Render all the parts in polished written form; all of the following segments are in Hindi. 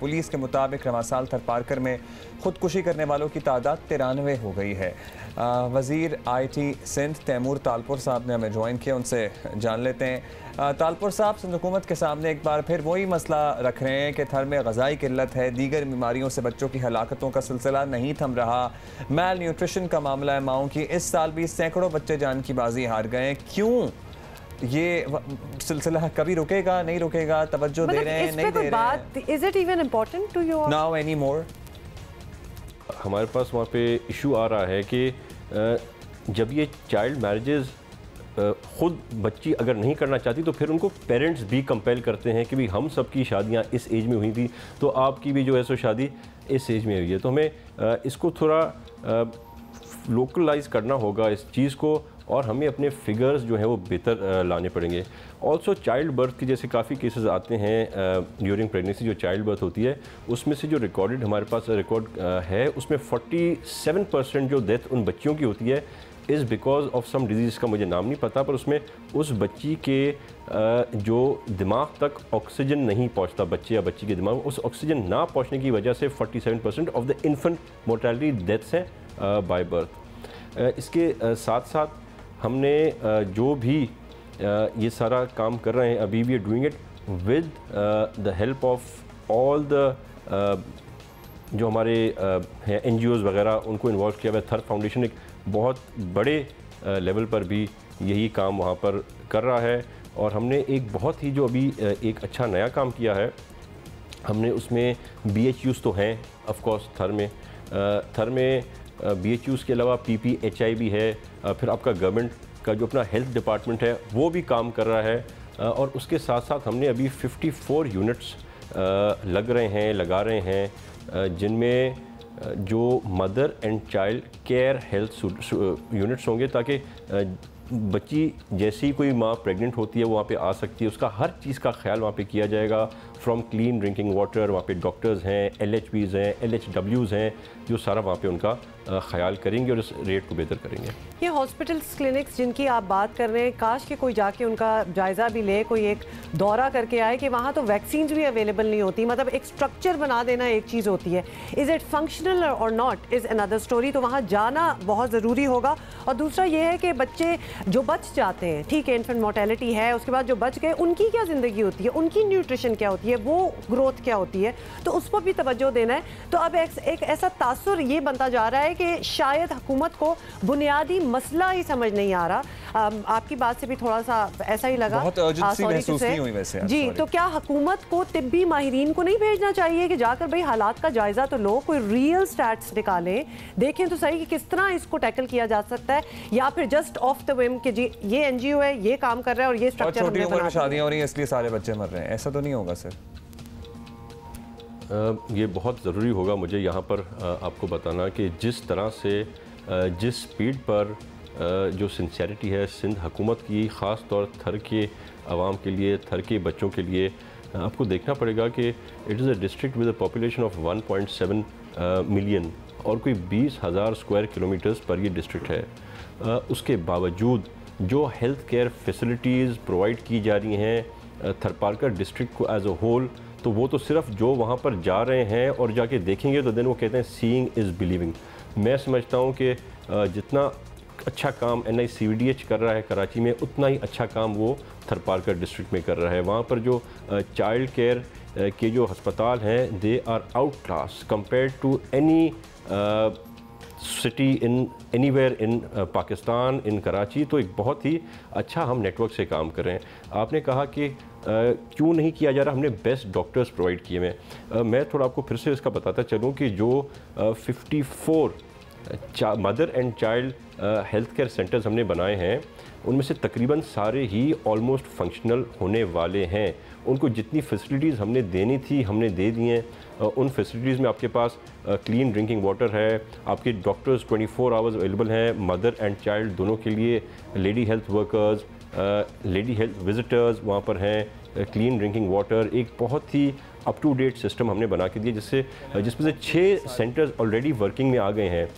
पुलिस के मुताबिक रवां साल थरपारकर में खुदकुशी करने वालों की तादाद 93 हो गई है। वज़ीर IT सिंध तैमूर तालपुर साहब ने हमें ज्वाइन किया, उनसे जान लेते हैं। तालपुर साहब, सिंध हुकूमत के सामने एक बार फिर वही मसला रख रहे हैं कि थर में ग़ज़ाई किल्लत है, दीगर बीमारियों से बच्चों की हलाकतों का सिलसिला नहीं थम रहा, मैल न्यूट्रिशन का मामला है माओं की, इस साल भी सैकड़ों बच्चे जान की बाजी हार गए। क्यों ये सिलसिला कभी रुकेगा, नहीं रुकेगा, तवज्जो दे रहे हैं, नहीं दे रहे हैं? Is it even important to you now anymore? हमारे पास वहाँ पे इशू आ रहा है कि जब ये चाइल्ड मैरिजेस ख़ुद बच्ची अगर नहीं करना चाहती तो फिर उनको पेरेंट्स भी कंपेल करते हैं कि भाई हम सब की शादियाँ इस एज में हुई थी तो आपकी भी जो है सो शादी इस एज में हुई है। तो हमें इसको थोड़ा लोकलाइज करना होगा इस चीज़ को, और हमें अपने फिगर्स जो है वो बेहतर लाने पड़ेंगे। ऑल्सो चाइल्ड बर्थ की जैसे काफ़ी केसेस आते हैं ड्यूरिंग प्रेगनेंसी, जो चाइल्ड बर्थ होती है उसमें से जो रिकॉर्डेड हमारे पास रिकॉर्ड है उसमें 47% जो डेथ उन बच्चियों की होती है is because of some disease का मुझे नाम नहीं पता, पर उसमें उस बच्ची के जो दिमाग तक ऑक्सीजन नहीं पहुंचता, बच्चे या बच्ची के दिमाग में उस ऑक्सीजन ना पहुंचने की वजह से 47% of the infant mortality deaths हैं बाय बर्थ। इसके साथ साथ हमने जो भी ये सारा काम कर रहे हैं अभी भी doing it with the help of all the जो हमारे हैं NGOs वगैरह, उनको इन्वॉल्व किया हुआ है। थर फाउंडेशन एक बहुत बड़े लेवल पर भी यही काम वहाँ पर कर रहा है, और हमने एक बहुत ही जो अभी एक अच्छा नया काम किया है, हमने उसमें BHUs तो हैं ऑफ कोर्स थर में BHUs के अलावा PPHI भी है, फिर आपका गवर्नमेंट का जो अपना हेल्थ डिपार्टमेंट है वो भी काम कर रहा है, और उसके साथ साथ हमने अभी 54 यूनिट्स लगा रहे हैं जिनमें जो mother and child care health units होंगे, ताकि बच्ची जैसी ही कोई माँ प्रेग्नेंट होती है वो वहाँ पे आ सकती है, उसका हर चीज़ का ख्याल वहाँ पे किया जाएगा, फ्रॉम क्लीन ड्रिंकिंग वाटर, वहाँ पे डॉक्टर्स हैं, LHPs हैं, LHWs हैं, जो सारा वहाँ पे उनका ख्याल करेंगे और इस रेट को बेहतर करेंगे। ये हॉस्पिटल्स क्लिनिक्स जिनकी आप बात कर रहे हैं, काश कि कोई जाके उनका जायज़ा भी ले, कोई एक दौरा करके आए कि वहाँ तो वैक्सीन भी अवेलेबल नहीं होती, मतलब एक स्ट्रक्चर बना देना एक चीज़ होती है, इज़ इट फंक्शनल और नॉट इज़ अनदर स्टोरी। तो वहाँ जाना बहुत ज़रूरी होगा। और दूसरा ये है कि बच्चे जो बच जाते हैं, ठीक है इन्फेंट मोर्टेलिटी है, उसके बाद जो बच गए उनकी क्या ज़िंदगी होती है, उनकी न्यूट्रिशन क्या होती है, वो ग्रोथ क्या होती है, तो उस पर भी तवज्जो देना है। तो अब एक ऐसा तासुर ये बनता जा रहा है कि शायद हुकूमत को बुनियादी मसला ही समझ नहीं आ रहा। आपकी बात से भी थोड़ा सा ऐसा ही लगा, बहुत अर्जेंसी महसूस नहीं हुई वैसे जी। तो क्या हुकूमत को तिब्बी माहिरीन को नहीं भेजना चाहिए कि जाकर भाई हालात का जायजा तो लो, कोई रियल स्टैट्स निकालें, देखें तो सही कि किस तरह इसको टैकल किया जा सकता है, या फिर जस्ट ऑफ द विम कि जी ये NGO है, ये काम कर रहा है और ये स्ट्रक्चर हमने बना दिया। छोटी उम्र में शादियां हो रही हैं इसलिए सारे बच्चे मर रहे हैं, ऐसा तो नहीं होगा सर? ये बहुत ज़रूरी होगा मुझे यहाँ पर आपको बताना कि जिस तरह से जिस स्पीड पर जो सिंसियरिटी है सिंध हुकूमत की, ख़ास तौर थर के आवाम के लिए, थर के बच्चों के लिए, आपको देखना पड़ेगा कि it is a district with a population of 1.7 million और कोई 20,000 स्क्वायर किलोमीटर्स पर ये डिस्ट्रिक्ट है। उसके बावजूद जो हेल्थ केयर फैसिलिटीज़ प्रोवाइड की जा रही हैं थरपारकर डिस्ट्रिक्ट को एज अ होल, तो वो तो सिर्फ जो वहाँ पर जा रहे हैं और जाके देखेंगे तो देन वो कहते हैं सीइंग इज़ बिलीविंग। मैं समझता हूँ कि जितना अच्छा काम NICVDH कर रहा है कराची में, उतना ही अच्छा काम वो थरपारकर डिस्ट्रिक्ट में कर रहा है। वहाँ पर जो चाइल्ड केयर के जो अस्पताल हैं they are out class compared to any city in anywhere in Pakistan, in Karachi. तो एक बहुत ही अच्छा हम नेटवर्क से काम कर रहे हैं। आपने कहा कि क्यों नहीं किया जा रहा, हमने बेस्ट डॉक्टर्स प्रोवाइड किए हैं। मैं थोड़ा आपको फिर से इसका बताता चलूँ कि जो 54 mother and child health care centres हमने बनाए हैं, उनमें से तकरीबन सारे ही ऑलमोस्ट फंक्शनल होने वाले हैं। उनको जितनी फैसिलिटीज़ हमने देनी थी हमने दे दी हैं। उन फैसिलिटीज़ में आपके पास क्लीन ड्रिंकिंग वाटर है, आपके डॉक्टर्स 24 आवर्स अवेलेबल हैं मदर एंड चाइल्ड दोनों के लिए, lady health workers, lady health visitors वहाँ पर हैं, क्लीन ड्रिंकिंग वाटर, एक बहुत ही अप टू डेट सिस्टम हमने बना के दिया जिसमें से 6 सेंटर्स ऑलरेडी वर्किंग में आ गए हैं।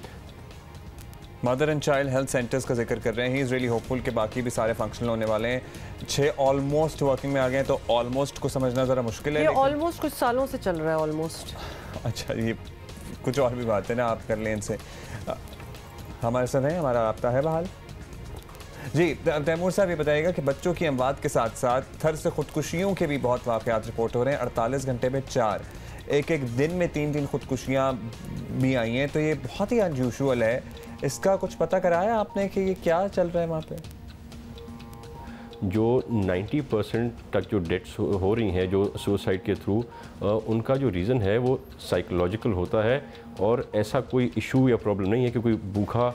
Mother and child health centres का जिक्र कर रहे हैं, ही इज़ रियली होपफुल कि बाकी भी सारे फंक्शनल होने वाले हैं। 6 ऑलमोस्ट वर्किंग में आ गए हैं, तो ऑलमोस्ट को समझना ज़रा मुश्किल है। ये ऑलमोस्ट कुछ सालों से चल रहा है ऑलमोस्ट। अच्छा, ये कुछ और भी बात है ना, आप कर लें इनसे। हमारे साथ हैं, हमारा राब्ता है बहाल। जी तैमूर साहब, ये बताइएगा कि बच्चों की अमवात के साथ साथ थर से खुदकुशियों के भी बहुत वाक़यात रिपोर्ट हो रहे हैं। 48 घंटे में 4, एक दिन में 3 खुदकुशियाँ भी आई हैं, तो ये बहुत ही अनयूजुअल है। इसका कुछ पता कराया आपने कि ये क्या चल रहा है वहाँ पे? जो 90% तक जो डेथ्स हो रही हैं जो सुसाइड के थ्रू, उनका जो रीज़न है वो साइकोलॉजिकल होता है, और ऐसा कोई इशू या प्रॉब्लम नहीं है कि कोई भूखा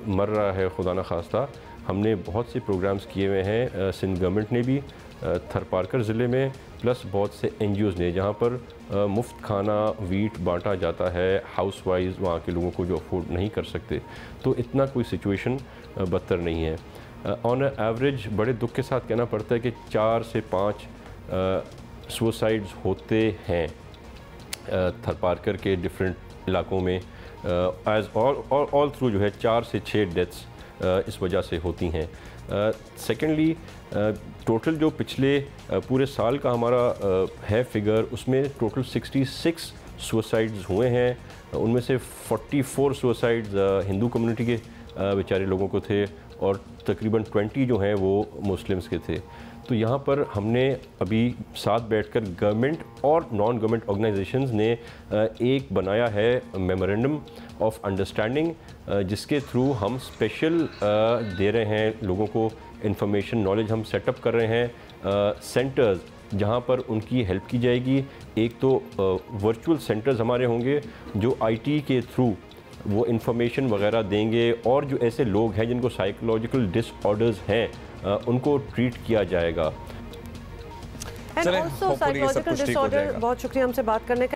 मर रहा है खुदा न खास्ता। हमने बहुत से प्रोग्राम्स किए हुए हैं, सिंध गवर्नमेंट ने भी, थरपारकर ज़िले में, प्लस बहुत से NGOs ने, जहाँ पर मुफ्त खाना वीट बांटा जाता है हाउस वाइज वहाँ के लोगों को जो अफोर्ड नहीं कर सकते। तो इतना कोई सिचुएशन बदतर नहीं है। ऑन एवरेज बड़े दुख के साथ कहना पड़ता है कि 4 से 5 सुसाइड्स होते हैं थरपारकर के डिफरेंट इलाकों में, एज ऑल थ्रू जो है 4 से 6 डेथ्स इस वजह से होती हैं। सेकेंडली, टोटल जो पिछले पूरे साल का हमारा है फिगर, उसमें टोटल 66 सुसाइड्स हुए हैं। उनमें से 44 सुसाइड्स हिंदू कम्युनिटी के बेचारे लोगों को थे, और तकरीबन 20 जो हैं वो मुस्लिम्स के थे। तो यहाँ पर हमने अभी साथ बैठकर गवर्नमेंट और नॉन गवर्नमेंट ऑर्गेनाइजेशंस ने एक बनाया है मेमोरेंडम ऑफ अंडरस्टैंडिंग, जिसके थ्रू हम स्पेशल दे रहे हैं लोगों को इंफॉर्मेशन, नॉलेज। हम सेटअप कर रहे हैं सेंटर्स जहाँ पर उनकी हेल्प की जाएगी। एक तो वर्चुअल सेंटर्स हमारे होंगे जो IT के थ्रू वो इन्फॉर्मेशन वगैरह देंगे, और जो ऐसे लोग हैं जिनको साइकोलॉजिकल डिसऑर्डर्स हैं उनको ट्रीट किया जाएगा। एंड ऑल्सो साइकोलॉजिकल डिसऑर्डर, बहुत शुक्रिया हमसे बात करने का।